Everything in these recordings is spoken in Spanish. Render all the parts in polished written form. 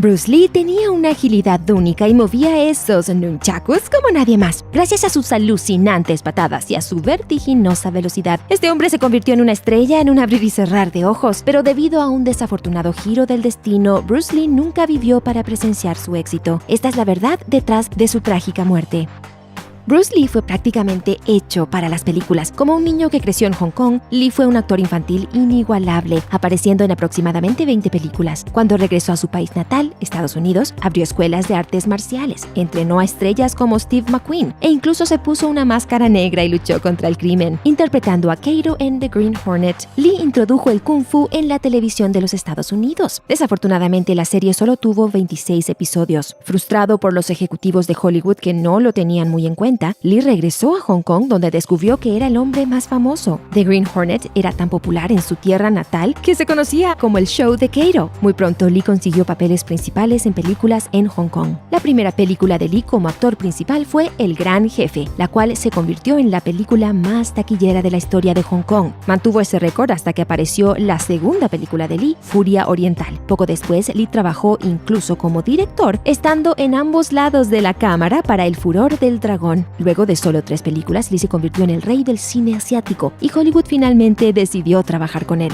Bruce Lee tenía una agilidad única y movía esos nunchakus como nadie más. Gracias a sus alucinantes patadas y a su vertiginosa velocidad, este hombre se convirtió en una estrella en un abrir y cerrar de ojos, pero debido a un desafortunado giro del destino, Bruce Lee nunca vivió para presenciar su éxito. Esta es la verdad detrás de su trágica muerte. Bruce Lee fue prácticamente hecho para las películas. Como un niño que creció en Hong Kong, Lee fue un actor infantil inigualable, apareciendo en aproximadamente 20 películas. Cuando regresó a su país natal, Estados Unidos, abrió escuelas de artes marciales, entrenó a estrellas como Steve McQueen e incluso se puso una máscara negra y luchó contra el crimen. Interpretando a Kato en The Green Hornet, Lee introdujo el Kung Fu en la televisión de los Estados Unidos. Desafortunadamente, la serie solo tuvo 26 episodios. Frustrado por los ejecutivos de Hollywood que no lo tenían muy en cuenta, Lee regresó a Hong Kong, donde descubrió que era el hombre más famoso. The Green Hornet era tan popular en su tierra natal que se conocía como el show de Kato. Muy pronto Lee consiguió papeles principales en películas en Hong Kong. La primera película de Lee como actor principal fue El Gran Jefe, la cual se convirtió en la película más taquillera de la historia de Hong Kong. Mantuvo ese récord hasta que apareció la segunda película de Lee, Furia Oriental. Poco después, Lee trabajó incluso como director, estando en ambos lados de la cámara para El Furor del Dragón. Luego de solo 3 películas, Lee se convirtió en el rey del cine asiático y Hollywood finalmente decidió trabajar con él.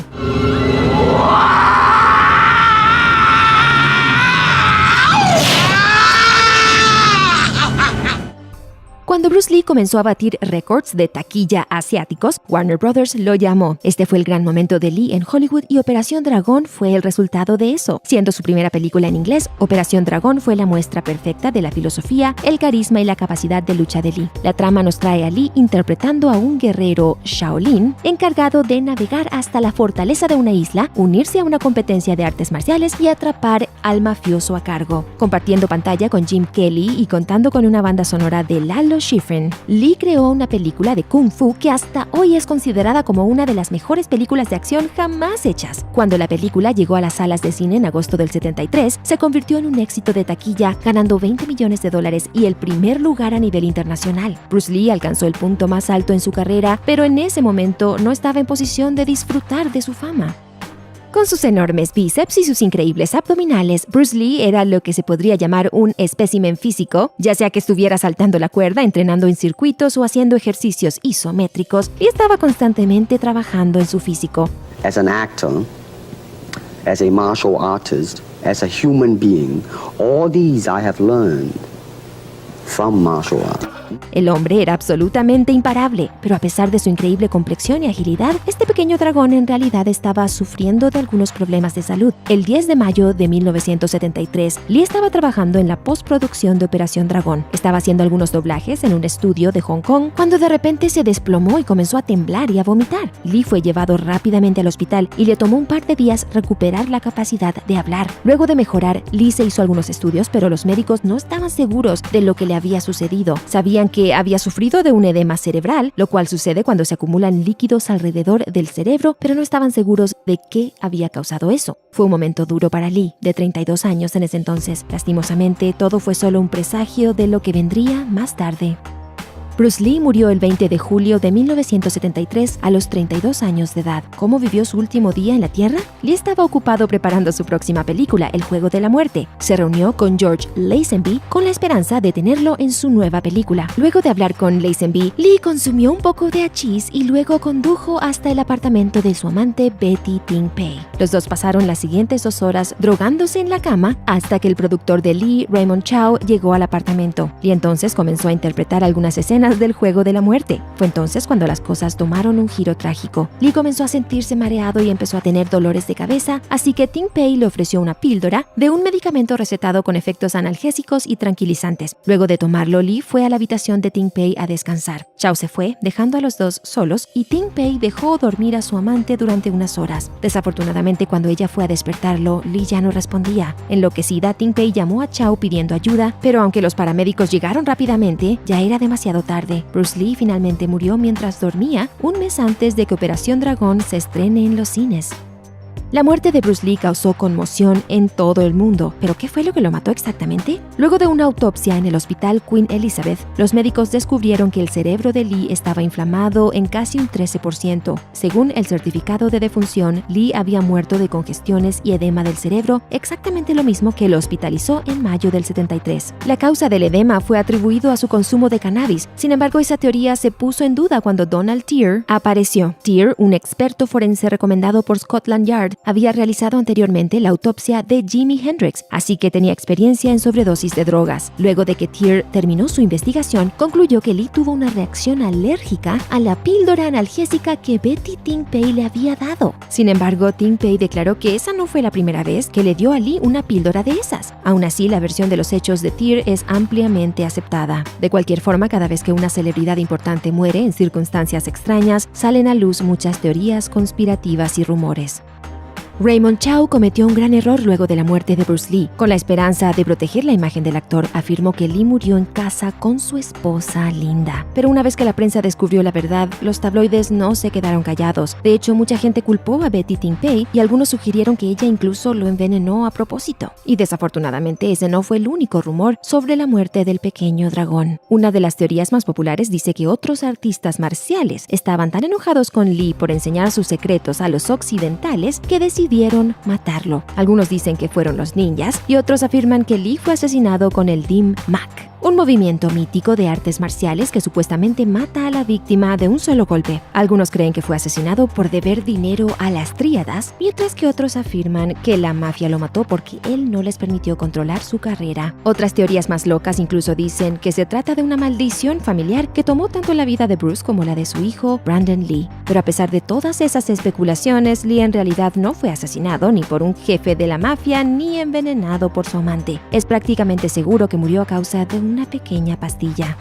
Cuando Bruce Lee comenzó a batir récords de taquilla asiáticos, Warner Brothers lo llamó. Este fue el gran momento de Lee en Hollywood y Operación Dragón fue el resultado de eso. Siendo su primera película en inglés, Operación Dragón fue la muestra perfecta de la filosofía, el carisma y la capacidad de lucha de Lee. La trama nos trae a Lee interpretando a un guerrero Shaolin encargado de navegar hasta la fortaleza de una isla, unirse a una competencia de artes marciales y atrapar al mafioso a cargo. Compartiendo pantalla con Jim Kelly y contando con una banda sonora de Lalo Schifrin, Lee creó una película de Kung Fu que hasta hoy es considerada como una de las mejores películas de acción jamás hechas. Cuando la película llegó a las salas de cine en agosto del 73, se convirtió en un éxito de taquilla, ganando $20 millones y el primer lugar a nivel internacional. Bruce Lee alcanzó el punto más alto en su carrera, pero en ese momento no estaba en posición de disfrutar de su fama. Con sus enormes bíceps y sus increíbles abdominales, Bruce Lee era lo que se podría llamar un espécimen físico, ya sea que estuviera saltando la cuerda, entrenando en circuitos o haciendo ejercicios isométricos, y estaba constantemente trabajando en su físico. As an actor, as a martial artist, as a human being, all these I have learned from martial art. El hombre era absolutamente imparable, pero a pesar de su increíble complexión y agilidad, este pequeño dragón en realidad estaba sufriendo de algunos problemas de salud. El 10 de mayo de 1973, Lee estaba trabajando en la postproducción de Operación Dragón. Estaba haciendo algunos doblajes en un estudio de Hong Kong cuando de repente se desplomó y comenzó a temblar y a vomitar. Lee fue llevado rápidamente al hospital y le tomó un par de días recuperar la capacidad de hablar. Luego de mejorar, Lee se hizo algunos estudios, pero los médicos no estaban seguros de lo que le había sucedido. Sabían que había sufrido de un edema cerebral, lo cual sucede cuando se acumulan líquidos alrededor del cerebro, pero no estaban seguros de qué había causado eso. Fue un momento duro para Lee, de 32 años en ese entonces. Lastimosamente, todo fue solo un presagio de lo que vendría más tarde. Bruce Lee murió el 20 de julio de 1973 a los 32 años de edad. ¿Cómo vivió su último día en la Tierra? Lee estaba ocupado preparando su próxima película, El Juego de la Muerte. Se reunió con George Lazenby con la esperanza de tenerlo en su nueva película. Luego de hablar con Lazenby, Lee consumió un poco de hachís y luego condujo hasta el apartamento de su amante Betty Ting Pei. Los dos pasaron las siguientes 2 horas drogándose en la cama hasta que el productor de Lee, Raymond Chow, llegó al apartamento. Lee entonces comenzó a interpretar algunas escenas del Juego de la Muerte. Fue entonces cuando las cosas tomaron un giro trágico. Lee comenzó a sentirse mareado y empezó a tener dolores de cabeza, así que Ting Pei le ofreció una píldora de un medicamento recetado con efectos analgésicos y tranquilizantes. Luego de tomarlo, Lee fue a la habitación de Ting Pei a descansar. Chow se fue, dejando a los dos solos, y Ting Pei dejó dormir a su amante durante unas horas. Desafortunadamente, cuando ella fue a despertarlo, Lee ya no respondía. Enloquecida, Ting Pei llamó a Chow pidiendo ayuda, pero aunque los paramédicos llegaron rápidamente, ya era demasiado tarde. Bruce Lee finalmente murió mientras dormía, un mes antes de que Operación Dragón se estrene en los cines. La muerte de Bruce Lee causó conmoción en todo el mundo, pero ¿qué fue lo que lo mató exactamente? Luego de una autopsia en el hospital Queen Elizabeth, los médicos descubrieron que el cerebro de Lee estaba inflamado en casi un 13%. Según el certificado de defunción, Lee había muerto de congestiones y edema del cerebro, exactamente lo mismo que lo hospitalizó en mayo del 73. La causa del edema fue atribuido a su consumo de cannabis. Sin embargo, esa teoría se puso en duda cuando Donald Teer apareció. Teer, un experto forense recomendado por Scotland Yard, había realizado anteriormente la autopsia de Jimi Hendrix, así que tenía experiencia en sobredosis de drogas. Luego de que Teer terminó su investigación, concluyó que Lee tuvo una reacción alérgica a la píldora analgésica que Betty Ting Pei le había dado. Sin embargo, Ting Pei declaró que esa no fue la primera vez que le dio a Lee una píldora de esas. Aún así, la versión de los hechos de Teer es ampliamente aceptada. De cualquier forma, cada vez que una celebridad importante muere en circunstancias extrañas, salen a luz muchas teorías conspirativas y rumores. Raymond Chow cometió un gran error luego de la muerte de Bruce Lee. Con la esperanza de proteger la imagen del actor, afirmó que Lee murió en casa con su esposa Linda. Pero una vez que la prensa descubrió la verdad, los tabloides no se quedaron callados. De hecho, mucha gente culpó a Betty Ting Pei y algunos sugirieron que ella incluso lo envenenó a propósito. Y desafortunadamente, ese no fue el único rumor sobre la muerte del pequeño dragón. Una de las teorías más populares dice que otros artistas marciales estaban tan enojados con Lee por enseñar sus secretos a los occidentales que decidieron matarlo. Algunos dicen que fueron los ninjas y otros afirman que Lee fue asesinado con el Dim Mak, un movimiento mítico de artes marciales que supuestamente mata a la víctima de un solo golpe. Algunos creen que fue asesinado por deber dinero a las tríadas, mientras que otros afirman que la mafia lo mató porque él no les permitió controlar su carrera. Otras teorías más locas incluso dicen que se trata de una maldición familiar que tomó tanto la vida de Bruce como la de su hijo, Brandon Lee. Pero a pesar de todas esas especulaciones, Lee en realidad no fue asesinado ni por un jefe de la mafia ni envenenado por su amante. Es prácticamente seguro que murió a causa de una pequeña pastilla.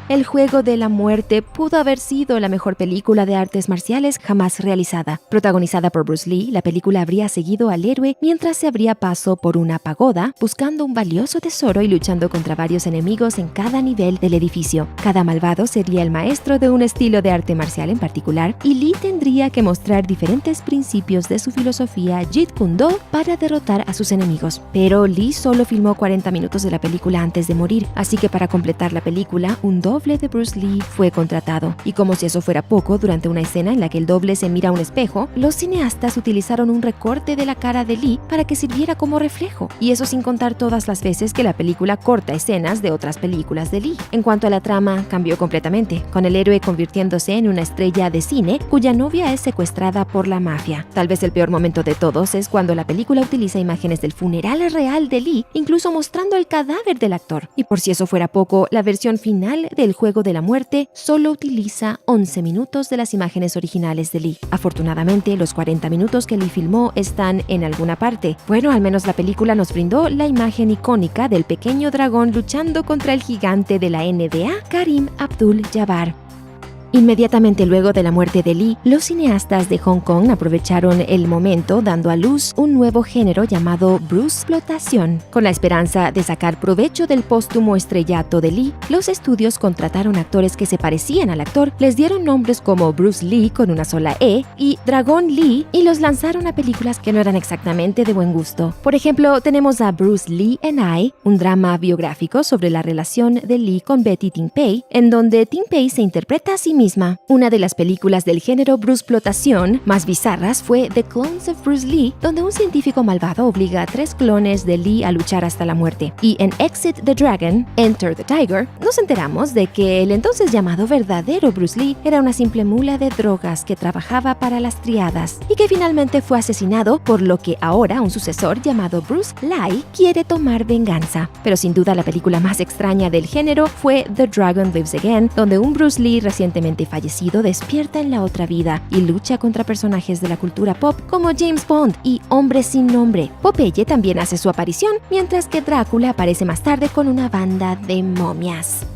El juego de la muerte pudo haber sido la mejor película de artes marciales jamás realizada. Protagonizada por Bruce Lee, la película habría seguido al héroe mientras se abría paso por una pagoda, buscando un valioso tesoro y luchando contra varios enemigos en cada nivel del edificio. Cada malvado sería el maestro de un estilo de arte marcial en particular, y Lee tendría que mostrar diferentes principios de su filosofía Jeet Kune Do para derrotar a sus enemigos. Pero Lee solo filmó 40 minutos de la película antes de morir, así que para completar la película, un doble de Bruce Lee fue contratado. Y como si eso fuera poco, durante una escena en la que el doble se mira a un espejo, los cineastas utilizaron un recorte de la cara de Lee para que sirviera como reflejo. Y eso sin contar todas las veces que la película corta escenas de otras películas de Lee. En cuanto a la trama, cambió completamente, con el héroe convirtiéndose en una estrella de cine cuya novia es secuestrada por la mafia. Tal vez el peor momento de todos es cuando la película utiliza imágenes del funeral real de Lee, incluso mostrando el cadáver del actor. Y por si eso fuera poco, la versión final del juego de la muerte solo utiliza 11 minutos de las imágenes originales de Lee. Afortunadamente, los 40 minutos que Lee filmó están en alguna parte. Bueno, al menos la película nos brindó la imagen icónica del pequeño dragón luchando contra el gigante de la NBA, Kareem Abdul-Jabbar. Inmediatamente luego de la muerte de Lee, los cineastas de Hong Kong aprovecharon el momento dando a luz un nuevo género llamado bruceplotación. Con la esperanza de sacar provecho del póstumo estrellato de Lee, los estudios contrataron actores que se parecían al actor, les dieron nombres como Bruce Lee con una sola E y Dragon Lee y los lanzaron a películas que no eran exactamente de buen gusto. Por ejemplo, tenemos a Bruce Lee and I, un drama biográfico sobre la relación de Lee con Betty Ting Pei, en donde Ting Pei se interpreta a sí misma. Una de las películas del género bruceplotación más bizarras fue The Clones of Bruce Lee, donde un científico malvado obliga a 3 clones de Lee a luchar hasta la muerte. Y en Exit the Dragon, Enter the Tiger, nos enteramos de que el entonces llamado verdadero Bruce Lee era una simple mula de drogas que trabajaba para las triadas y que finalmente fue asesinado, por lo que ahora un sucesor llamado Bruce Lai quiere tomar venganza. Pero sin duda la película más extraña del género fue The Dragon Lives Again, donde un Bruce Lee recientemente fallecido despierta en la otra vida y lucha contra personajes de la cultura pop como James Bond y Hombre sin Nombre. Popeye también hace su aparición, mientras que Drácula aparece más tarde con una banda de momias.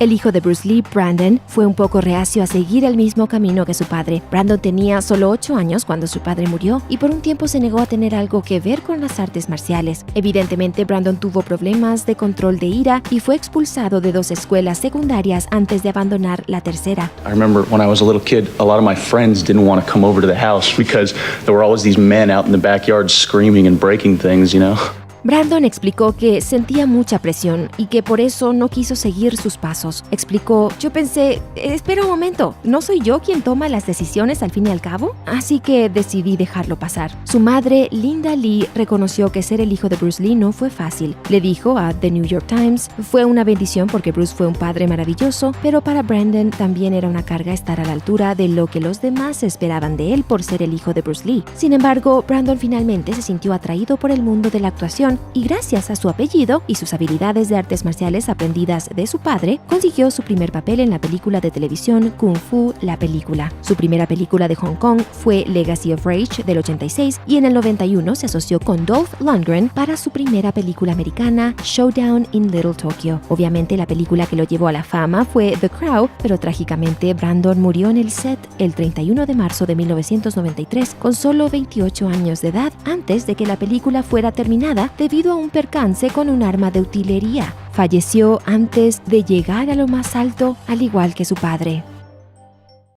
El hijo de Bruce Lee, Brandon, fue un poco reacio a seguir el mismo camino que su padre. Brandon tenía solo 8 años cuando su padre murió y por un tiempo se negó a tener algo que ver con las artes marciales. Evidentemente, Brandon tuvo problemas de control de ira y fue expulsado de 2 escuelas secundarias antes de abandonar la tercera. I remember when I was a little kid, a lot of my friends didn't want to come over to the house because there were always these men out in the backyard screaming and breaking things, you know? Brandon explicó que sentía mucha presión y que por eso no quiso seguir sus pasos. Explicó, yo pensé, espera un momento, ¿no soy yo quien toma las decisiones al fin y al cabo? Así que decidí dejarlo pasar. Su madre, Linda Lee, reconoció que ser el hijo de Bruce Lee no fue fácil. Le dijo a The New York Times, fue una bendición porque Bruce fue un padre maravilloso, pero para Brandon también era una carga estar a la altura de lo que los demás esperaban de él por ser el hijo de Bruce Lee. Sin embargo, Brandon finalmente se sintió atraído por el mundo de la actuación y gracias a su apellido y sus habilidades de artes marciales aprendidas de su padre, consiguió su primer papel en la película de televisión Kung Fu, la película. Su primera película de Hong Kong fue Legacy of Rage del 86 y en el 91 se asoció con Dolph Lundgren para su primera película americana, Showdown in Little Tokyo. Obviamente la película que lo llevó a la fama fue The Crow, pero trágicamente Brandon murió en el set el 31 de marzo de 1993 con solo 28 años de edad antes de que la película fuera terminada debido a un percance con un arma de utilería. Falleció antes de llegar a lo más alto, al igual que su padre.